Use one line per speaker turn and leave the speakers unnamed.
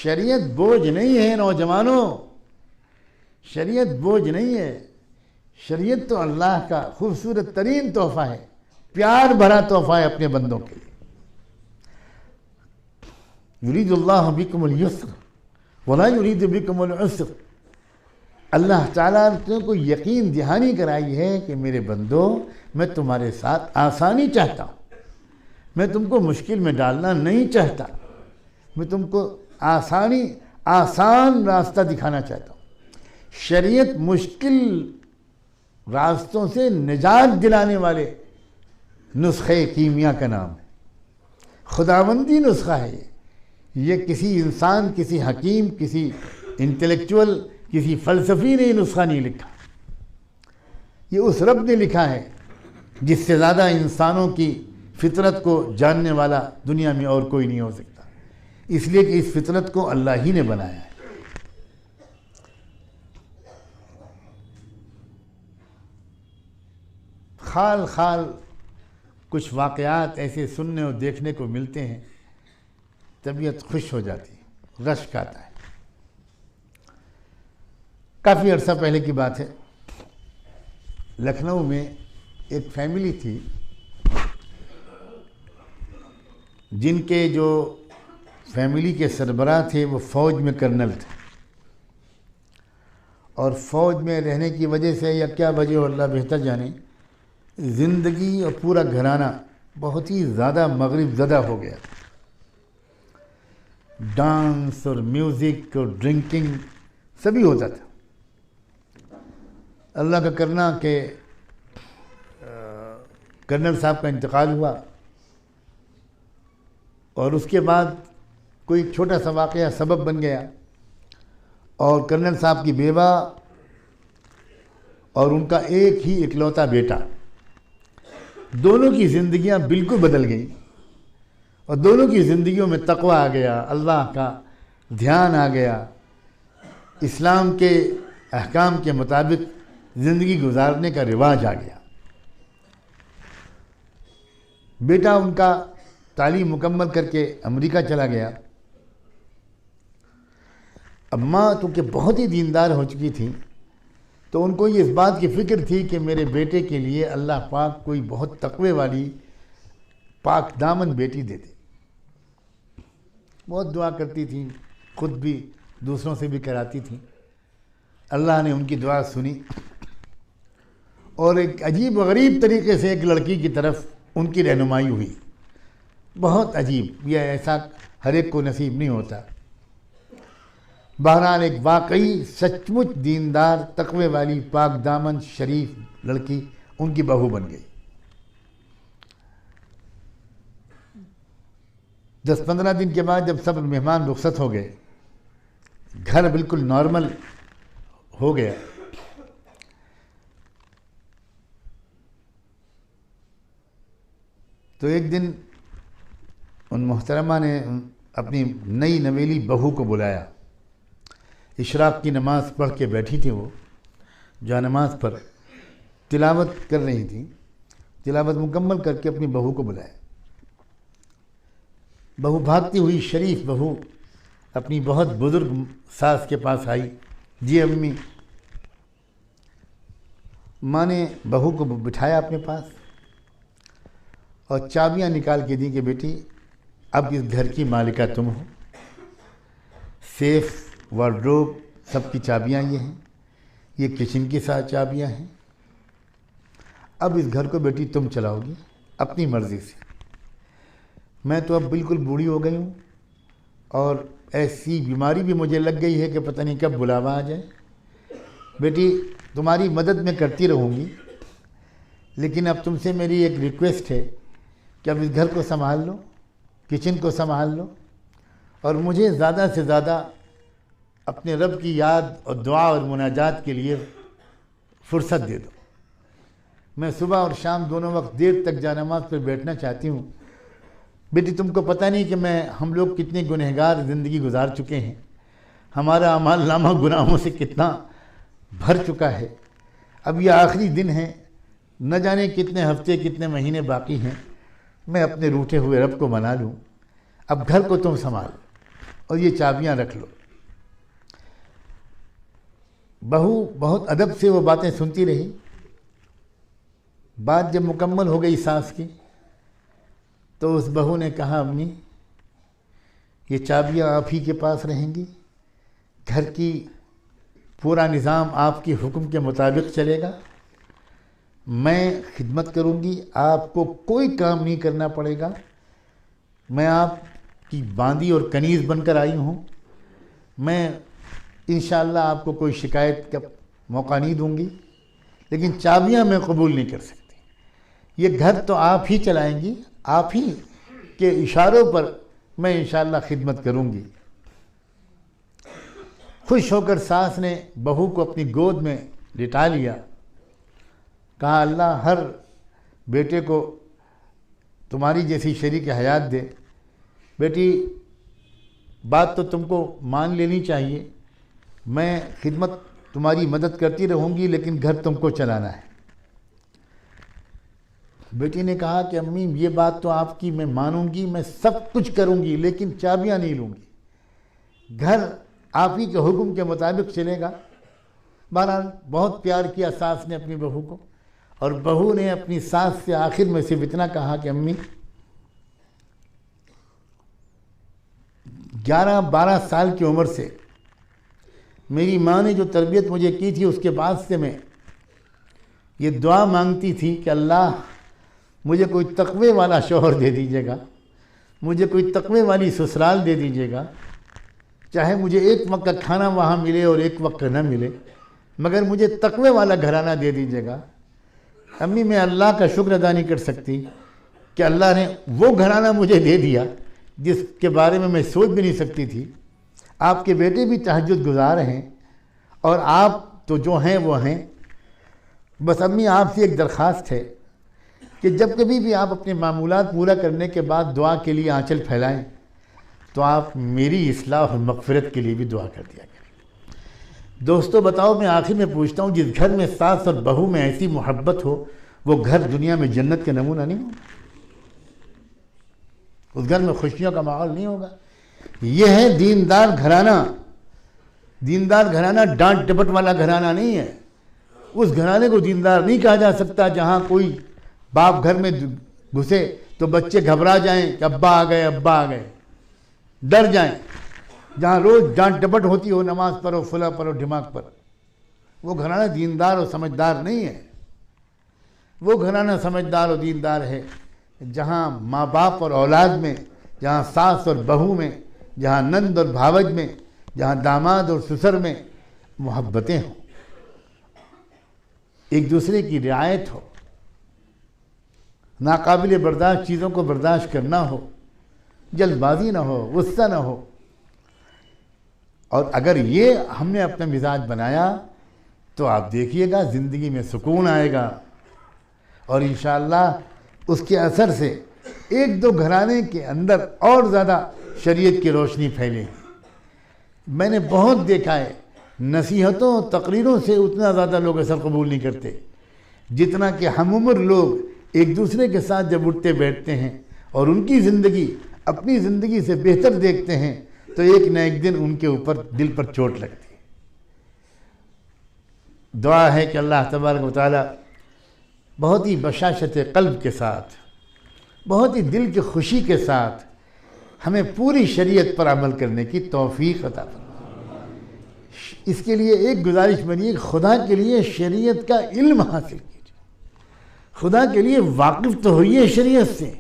شریعت بوجھ نہیں ہے نوجوانوں، شریعت بوجھ نہیں ہے. شریعت تو اللہ کا خوبصورت ترین تحفہ ہے، پیار بھرا تحفہ ہے اپنے بندوں کے لیے. یرید اللہ بکم اليسر ولا یرید بکم العسر. اللہ تعالیٰ نے کو یقین دہانی کرائی ہے کہ میرے بندو میں تمہارے ساتھ آسانی چاہتا ہوں، میں تم کو مشکل میں ڈالنا نہیں چاہتا، میں تم کو آسان راستہ دکھانا چاہتا ہوں. شریعت مشکل راستوں سے نجات دلانے والے نسخے کیمیا کا نام ہے. خداوندی نسخہ ہے یہ کسی انسان، کسی حکیم، کسی انٹلیکچول، کسی فلسفی نے یہ نسخہ نہیں لکھا. یہ اس رب نے لکھا ہے جس سے زیادہ انسانوں کی فطرت کو جاننے والا دنیا میں اور کوئی نہیں ہو سکتا، اس لیے کہ اس فطرت کو اللہ ہی نے بنایا ہے. خال خال کچھ واقعات ایسے سننے اور دیکھنے کو ملتے ہیں، طبیعت خوش ہو جاتی ہے، رشک آتا ہے. کافی عرصہ پہلے کی بات ہے، لکھنؤ میں ایک فیملی تھی جن کے جو فیملی کے سربراہ تھے وہ فوج میں کرنل تھے، اور فوج میں رہنے کی وجہ سے یا کیا وجہ ہو اللہ بہتر جانے، زندگی اور پورا گھرانہ بہت ہی زیادہ مغرب زدہ ہو گیا. ڈانس اور میوزک اور ڈرنکنگ سبھی ہوتا تھا. اللہ کا کرنا کہ کرنل صاحب کا انتقال ہوا، اور اس کے بعد کوئی چھوٹا سا واقعہ سبب بن گیا، اور کرنل صاحب کی بیوہ اور ان کا ایک ہی اکلوتا بیٹا، دونوں کی زندگیاں بالکل بدل گئیں، اور دونوں کی زندگیوں میں تقویٰ آ گیا، اللہ کا دھیان آ گیا، اسلام کے احکام کے مطابق زندگی گزارنے کا رواج آ گیا. بیٹا ان کا تعلیم مکمل کر کے امریکہ چلا گیا. اب ماں چونکہ بہت ہی دیندار ہو چکی تھی تو ان کو یہ اس بات کی فکر تھی کہ میرے بیٹے کے لیے اللہ پاک کوئی بہت تقوی والی پاک دامن بیٹی دے دے. بہت دعا کرتی تھیں، خود بھی دوسروں سے بھی کراتی تھیں. اللہ نے ان کی دعا سنی، اور ایک عجیب و غریب طریقے سے ایک لڑکی کی طرف ان کی رہنمائی ہوئی. بہت عجیب، یہ ایسا ہر ایک کو نصیب نہیں ہوتا. بہرحال ایک واقعی سچ مچ دیندار تقوی والی پاک دامن شریف لڑکی ان کی بہو بن گئی. 10-15 دن کے بعد جب سب مہمان رخصت ہو گئے، گھر بالکل نارمل ہو گیا، تو ایک دن ان محترمہ نے اپنی نئی نویلی بہو کو بلایا. اشراق کی نماز پڑھ کے بیٹھی تھی، وہ جا نماز پر تلاوت کر رہی تھی. تلاوت مکمل کر کے اپنی بہو کو بلایا. بہو بھاگتی ہوئی شریف بہو اپنی بہت بزرگ ساس کے پاس آئی. جی امی. ماں نے بہو کو بٹھایا اپنے پاس اور چابیاں نکال کے دیں کہ بیٹی اب اس گھر کی مالکہ تم ہو. سیف، وارڈروب سب کی چابیاں یہ ہیں، یہ کچن کی ساتھ چابیاں ہیں. اب اس گھر کو بیٹی تم چلاؤ گی اپنی مرضی سے. میں تو اب بالکل بوڑھی ہو گئی ہوں، اور ایسی بیماری بھی مجھے لگ گئی ہے کہ پتہ نہیں کب بلاوا آ جائے. بیٹی تمہاری مدد میں کرتی رہوں گی، لیکن اب تم سے میری ایک ریکویسٹ ہے کہ اب اس گھر کو سنبھال لو، کچن کو سنبھال لو، اور مجھے زیادہ سے زیادہ اپنے رب کی یاد اور دعا اور مناجات کے لیے فرصت دے دو. میں صبح اور شام دونوں وقت دیر تک جا نماز پر بیٹھنا چاہتی ہوں. بیٹی تم کو پتہ نہیں کہ ہم لوگ کتنے گنہگار زندگی گزار چکے ہیں، ہمارا اعمال نامہ گناہوں سے کتنا بھر چکا ہے. اب یہ آخری دن ہے، نہ جانے کتنے ہفتے کتنے مہینے باقی ہیں. میں اپنے روٹھے ہوئے رب کو منا لوں. اب گھر کو تم سنبھال. اور یہ چابیاں رکھ لو۔ بہو بہت ادب سے وہ باتیں سنتی رہی۔ بات جب مکمل ہو گئی ساس کی تو اس بہو نے کہا امی یہ چابیاں آپ ہی کے پاس رہیں گی، گھر کی پورا نظام آپ کے حکم کے مطابق چلے گا، میں خدمت کروں گی، آپ کو کوئی کام نہیں کرنا پڑے گا، میں آپ کی باندی اور کنیز بن کر آئی ہوں، میں انشاءاللہ آپ کو کوئی شکایت کا موقع نہیں دوں گی، لیکن چابیاں میں قبول نہیں کر سکتی، یہ گھر تو آپ ہی چلائیں گی، آپ ہی کے اشاروں پر میں انشاءاللہ خدمت کروں گی۔ خوش ہو کر ساس نے بہو کو اپنی گود میں لٹا لیا، کہا اللہ ہر بیٹے کو تمہاری جیسی شریک حیات دے، بیٹی بات تو تم کو مان لینی چاہیے، میں خدمت تمہاری مدد کرتی رہوں گی لیکن گھر تم کو چلانا ہے۔ بیٹی نے کہا کہ امی یہ بات تو آپ کی میں مانوں گی، میں سب کچھ کروں گی لیکن چابیاں نہیں لوں گی، گھر آپ ہی کے حکم کے مطابق چلے گا۔ بہرحال بہت پیار کیا ساس نے اپنی بہو کو، اور بہو نے اپنی ساس سے آخر میں صرف اتنا کہا کہ امی 11-12 سال کی عمر سے میری ماں نے جو تربیت مجھے کی تھی اس کے بعد سے میں یہ دعا مانگتی تھی کہ اللہ مجھے کوئی تقوی والا شوہر دے دیجیے گا، مجھے کوئی تقوی والی سسرال دے دیجیے گا، چاہے مجھے ایک وقت کا کھانا وہاں ملے اور ایک وقت نہ ملے، مگر مجھے تقوی والا گھرانہ دے دیجیے گا۔ امی میں اللہ کا شکر ادا نہیں کر سکتی کہ اللہ نے وہ گھرانہ مجھے دے دیا جس کے بارے میں میں سوچ بھی نہیں سکتی تھی۔ آپ کے بیٹے بھی تہجد گزار ہیں اور آپ تو جو ہیں وہ ہیں۔ بس امی آپ سے ایک درخواست ہے کہ جب کبھی بھی آپ اپنے معمولات پورا کرنے کے بعد دعا کے لیے آنچل پھیلائیں تو آپ میری اصلاح اور مغفرت کے لیے بھی دعا کر دیا کریں۔ دوستو بتاؤ، میں آخر میں پوچھتا ہوں، جس گھر میں ساس اور بہو میں ایسی محبت ہو وہ گھر دنیا میں جنت کا نمونہ نہیں ہوگا؟ اس گھر میں خوشیوں کا ماحول نہیں ہوگا؟ یہ ہے دیندار گھرانہ۔ دیندار گھرانہ ڈانٹ ڈپٹ والا گھرانہ نہیں ہے۔ اس گھرانے کو دیندار نہیں کہا جا سکتا جہاں کوئی باپ گھر میں گھسے تو بچے گھبرا جائیں کہ ابا آ گئے، ابا آ گئے، ڈر جائیں، جہاں روز ڈانٹ ڈپٹ ہوتی ہو، نماز پڑھو، فلاں پڑھو، دماغ پر، وہ گھرانہ دیندار اور سمجھدار نہیں ہے۔ وہ گھرانہ سمجھدار اور دیندار ہے جہاں ماں باپ اور اولاد میں، جہاں ساس اور بہو میں، جہاں نند اور بھاوج میں، جہاں داماد اور سسر میں محبتیں ہوں، ایک دوسرے کی رعایت ہو، ناقابل برداشت چیزوں کو برداشت کرنا ہو، جلد بازی نہ ہو، غصہ نہ ہو۔ اور اگر یہ ہم نے اپنا مزاج بنایا تو آپ دیکھیے گا زندگی میں سکون آئے گا، اور انشاءاللہ اس کے اثر سے ایک دو گھرانے کے اندر اور زیادہ شریعت کی روشنی پھیلے گی۔ میں نے بہت دیکھا ہے، نصیحتوں تقریروں سے اتنا زیادہ لوگ اثر قبول نہیں کرتے جتنا کہ ہم عمر لوگ ایک دوسرے کے ساتھ جب اٹھتے بیٹھتے ہیں اور ان کی زندگی اپنی زندگی سے بہتر دیکھتے ہیں تو ایک نہ ایک دن ان کے اوپر دل پر چوٹ لگتی ہے۔ دعا ہے کہ اللہ تبارک و تعالی بہت ہی بشاشت قلب کے ساتھ، بہت ہی دل کی خوشی کے ساتھ ہمیں پوری شریعت پر عمل کرنے کی توفیق عطا فرمائے۔ اس کے لیے ایک گزارش میری ہے، خدا کے لیے شریعت کا علم حاصل کیجیے، خدا کے لیے واقف تو ہوئیے شریعت سے۔